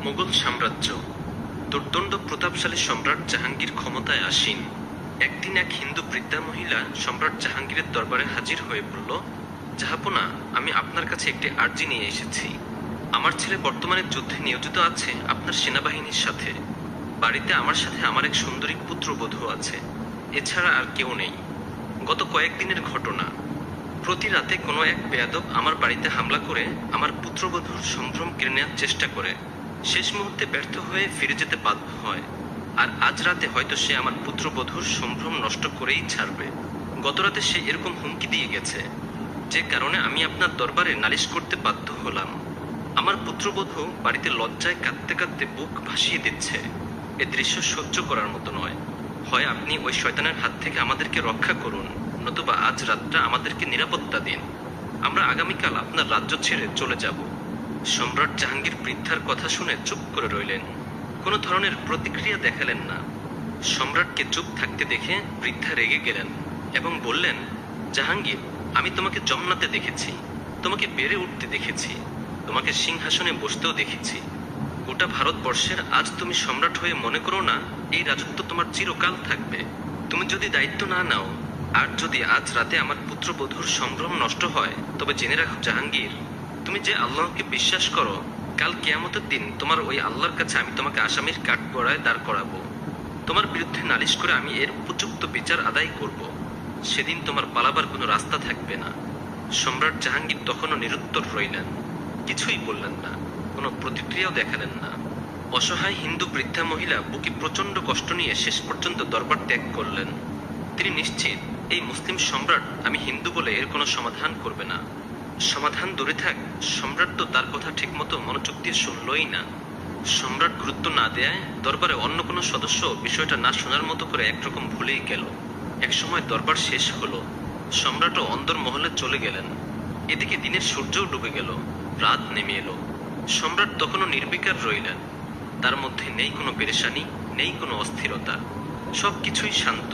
মোগল সাম্রাজ্য। দুর্দণ্ড প্রতাপশালী সম্রাট জাহাঙ্গীর ক্ষমতায় আসীন। একদিন এক হিন্দু বৃদ্ধা মহিলা সম্রাট জাহাঙ্গীরের দরবারে হাজির হয়ে বলল, জাহাপনা, আমি আপনার কাছে একটি আর্জি নিয়ে এসেছি। আমার ছেলে বর্তমানে যুদ্ধে নিয়োজিত আছে আপনার সেনাবাহিনীর সাথে। বাড়িতে আমার সাথে আমার এক সুন্দরী পুত্রবধূ আছে, এছাড়া আর কেউ নেই। গত কয়েকদিনের ঘটনা, প্রতি রাতে কোনো এক বেয়াদব আমার বাড়িতে হামলা করে আমার পুত্রবধূর সম্ভ্রম কেড়ে নেওয়ার চেষ্টা করে, শেষ মুহূর্তে ব্যর্থ হয়ে ফিরে যেতে বাধ্য হয়। আর আজ রাতে হয়তো সে আমার পুত্রবধূর সম্ভ্রম নষ্ট করেই ছাড়বে। গত রাতে সে এরকম হুমকি দিয়ে গেছে, যে কারণে আমি আপনার দরবারে নালিশ করতে বাধ্য হলাম। আমার পুত্রবধূ বাড়িতে লজ্জায় কাঁদতে কাঁদতে বুক ভাসিয়ে দিচ্ছে। এ দৃশ্য সহ্য করার মতো নয়। হয় আপনি ওই শয়তানের হাত থেকে আমাদেরকে রক্ষা করুন, নতুবা আজ রাতটা আমাদেরকে নিরাপত্তা দিন। আমরা আগামীকাল আপনার রাজ্য ছেড়ে চলে যাব। সম্রাট জাহাঙ্গীর বৃদ্ধার কথা শুনে চুপ করে রইলেন, কোনো ধরনের প্রতিক্রিয়া দেখালেন না। সম্রাটকে চুপ থাকতে দেখে বৃদ্ধা রেগে গেলেন এবং বললেন, জাহাঙ্গীর, আমি তোমাকে জন্মাতে দেখেছি, তোমাকে বেড়ে উঠতে দেখেছি, তোমাকে সিংহাসনে বসতেও দেখেছি। গোটা ভারতবর্ষের আজ তুমি সম্রাট হয়ে মনে করো না এই রাজত্ব তোমার চিরকাল থাকবে। তুমি যদি দায়িত্ব না নাও, আর যদি আজ রাতে আমার পুত্রবধূর সম্ভ্রম নষ্ট হয়, তবে জেনে রাখো জাহাঙ্গীর, তুমি যে আল্লাহকে বিশ্বাস করো, কাল কিয়ামতের দিন তোমার ওই আল্লাহর কাছে আমি তোমাকে আসামির কাঠগড়ায় দাঁড় করাবো। তোমার বিরুদ্ধে নালিশ করে আমি এর উপযুক্ত বিচার আদায় করব। সেদিন তোমার পালাবার কোনো রাস্তা থাকবে না। সম্রাট জাহাঙ্গীর তখনও নিরুত্তর রইলেন, কিছুই বললেন না, কোনো প্রতিক্রিয়াও দেখালেন না। অসহায় হিন্দু বৃদ্ধা মহিলা বুকে প্রচন্ড কষ্ট নিয়ে শেষ পর্যন্ত দরবার ত্যাগ করলেন। তিনি নিশ্চিত এই মুসলিম সম্রাট আমি হিন্দু বলে এর কোনো সমাধান করবে না। সমাধান দূরে থাক, সম্রাট তো তার কথা ঠিকমতো মনোযোগ দিয়ে শুনলই না। সম্রাট গুরুত্ব না দেয় দরবারে অন্য কোনো সদস্য বিষয়টা না শোনার মতো করে একরকম ভুলেই গেল। একসময় দরবার শেষ হলো, সম্রাটও অন্দরমহলে চলে গেলেন। এদিকে দিনের সূর্যও ডুবে গেল, রাত নেমে এলো। সম্রাট তখনও নির্বিকার রইলেন। তার মধ্যে নেই কোনো পেরেশানি, নেই কোনো অস্থিরতা, সবকিছুই শান্ত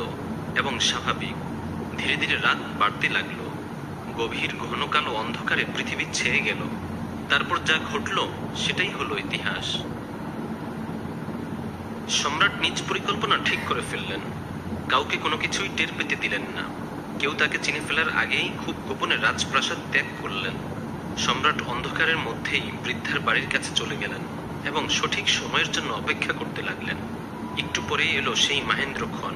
এবং স্বাভাবিক। ধীরে ধীরে রাত বাড়তে লাগলো, গভীর ঘন কালো অন্ধকারে পৃথিবী ছেয়ে গেল। তারপর যা ঘটল সেটাই হলো ইতিহাস। সম্রাট নিজ পরিকল্পনা ঠিক করে ফেললেন, কাউকে কোনো কিছুই টের পেতে দিলেন না। কেউ তাকে চিনে ফেলার আগেই খুব গোপনে রাজপ্রাসাদ ত্যাগ করলেন। সম্রাট অন্ধকারের মধ্যেই বৃদ্ধার বাড়ির কাছে চলে গেলেন এবং সঠিক সময়ের জন্য অপেক্ষা করতে লাগলেন। একটু পরেই এলো সেই মহেন্দ্রক্ষণ।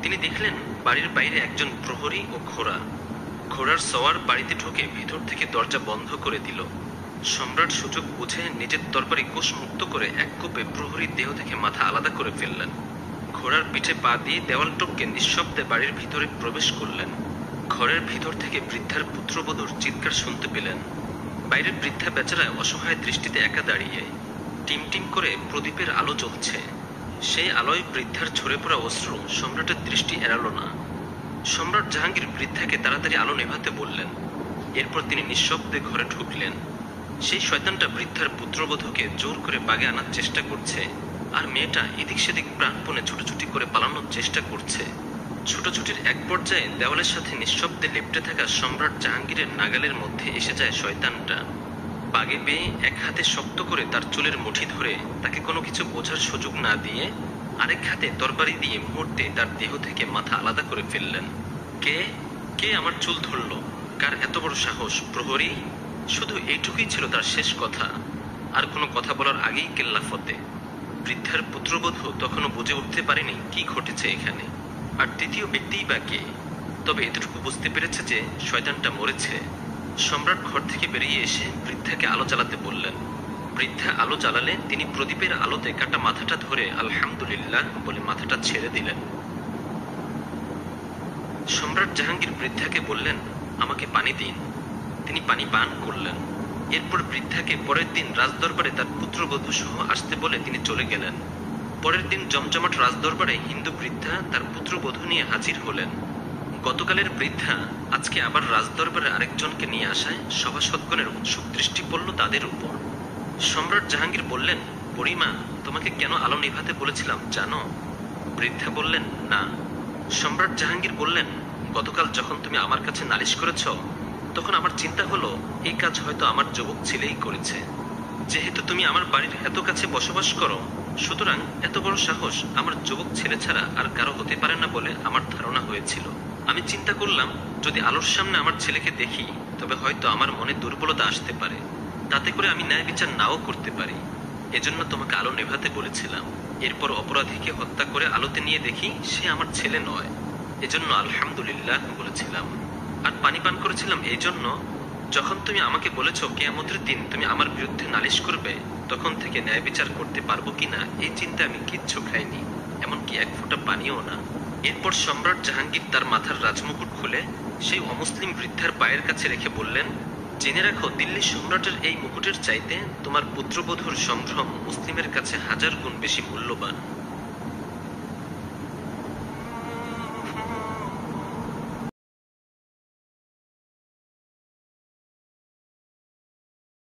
তিনি দেখলেন বাড়ির বাইরে একজন প্রহরী ও ঘোড়া। ঘোড়ার সওয়ার বাড়িতে ঢুকে ভেতর থেকে দরজা বন্ধ করে দিল। সম্রাট সুযোগ বুঝে নিজের তরবারি কোষ মুক্ত করে এক কোপে প্রহরীর দেহ থেকে মাথা আলাদা করে ফেললেন। ঘোড়ার পিঠে পা দিয়ে দেওয়াল টপকে নিঃশব্দে বাড়ির ভিতরে প্রবেশ করলেন। ঘরের ভিতর থেকে বৃদ্ধার পুত্রবধূর চিৎকার শুনতে পেলেন। বাইরের বৃদ্ধা বেচারা অসহায় দৃষ্টিতে একা দাঁড়িয়ে। টিম টিম করে প্রদীপের আলো জ্বলছে। সেই আলোয় বৃদ্ধার ঝরে পড়া অশ্রু সম্রাটের দৃষ্টি এড়ালো না। সম্রাট জাহাঙ্গীর বৃদ্ধাকে তাড়াতাড়ি আলো নেভাতে বললেন। এরপর তিনি নিঃশব্দে ঘরে ঢুকলেন। সেই শয়তানটা বৃদ্ধার পুত্রবধূকে জোর করে বাগে আনার চেষ্টা করছে, আর মেয়েটা এদিক সেদিক প্রাণপণে ছুটোছুটি করে পালানোর চেষ্টা করছে। ছুটোছুটির এক পর্যায়ে দেওয়ালের সাথে নিঃশব্দে লেপ্টে থাকা সম্রাট জাহাঙ্গীরের নাগালের মধ্যে এসে যায় শয়তানটা। বাগে পেয়ে এক হাতে শক্ত করে তার চুলের মুঠি ধরে তাকে কোনো কিছু বোঝার সুযোগ না দিয়ে আরেক হাতে তরবারি দিয়ে মুহূর্তে তার দেহ থেকে মাথা আলাদা করে ফেললেন। কে কে আমার চুল ধরল? কার এত বড় সাহস? প্রহরী? শুধু এইটুকুই ছিল তার শেষ কথা। আর কোনো কথা বলার আগেই কেল্লা ফতে। বৃদ্ধার পুত্রবধূ তখনও বুঝে উঠতে পারেনি কি ঘটেছে এখানে, আর তৃতীয় ব্যক্তিই বা কে। তবে এতটুকু বুঝতে পেরেছে যে শয়তানটা মরেছে। সম্রাট ঘর থেকে বেরিয়ে এসে বৃদ্ধাকে আলো জ্বালাতে বললেন। বৃদ্ধা আলো জ্বালালে তিনি প্রদীপের আলোতে কাটা মাথাটা ধরে আলহামদুলিল্লাহ বলে মাথাটা ছেড়ে দিলেন। সম্রাট জাহাঙ্গীর বৃদ্ধাকে বললেন, আমাকে পানি দিন। তিনি পানি পান করলেন। এরপর বৃদ্ধাকে পরের দিন রাজদরবারে তার পুত্রবধূ সহ আসতে বলে তিনি চলে গেলেন। পরের দিন জমজমাট রাজদরবারে হিন্দু বৃদ্ধা তার পুত্রবধূ নিয়ে হাজির হলেন। গতকালের বৃদ্ধা আজকে আবার রাজদরবারে আরেকজনকে নিয়ে আসায় সভাসদগণের উৎসুক দৃষ্টি পড়ল তাদের উপর। সম্রাট জাহাঙ্গীর বললেন, বুড়িমা, তোমাকে কেন আলো নিভাতে বলেছিলাম জানো? বৃদ্ধা বললেন, না। সম্রাট জাহাঙ্গীর বললেন, গতকাল যখন তুমি আমার কাছে নালিশ করেছ, তখন আমার চিন্তা হলো এই কাজ হয়তো আমার যুবক ছেলেই করেছে। যেহেতু তুমি আমার বাড়ির এত কাছে বসবাস করো, সুতরাং এত বড় সাহস আমার যুবক ছেলে ছাড়া আর কারো হতে পারে না বলে আমার ধারণা হয়েছিল। আমি চিন্তা করলাম, যদি আলোর সামনে আমার ছেলেকে দেখি তবে হয়তো আমার মনে দুর্বলতা আসতে পারে, তাতে করে আমি ন্যায় বিচার নাও করতে পারি। এজন্য তোমাকে আলো নেভাতে বলেছিলাম। এরপর অপরাধীকে হত্যা করে আলোতে নিয়ে দেখি সে আমার ছেলে নয়, এজন্য আলহামদুলিল্লাহ বলেছিলাম। আর পানি পান করেছিলাম এই জন্য, যখন তুমি আমাকে বলেছ কিয়ামতের দিন তুমি আমার বিরুদ্ধে নালিশ করবে, তখন থেকে ন্যায় বিচার করতে পারবো কিনা এই চিন্তা আমি কিচ্ছু খাইনি, এমনকি এক ফোঁটা পানিও না। এরপর সম্রাট জাহাঙ্গীর তার মাথার রাজমুকুট খুলে সেই অমুসলিম বৃদ্ধার পায়ের কাছে রেখে বললেন, জেনে রাখো, দিল্লি সম্রাটের এই মুকুটের চাইতে তোমার পুত্রবধূর সম্ভ্রম মুসলিমের কাছে 1000 গুণ বেশি মূল্যবান।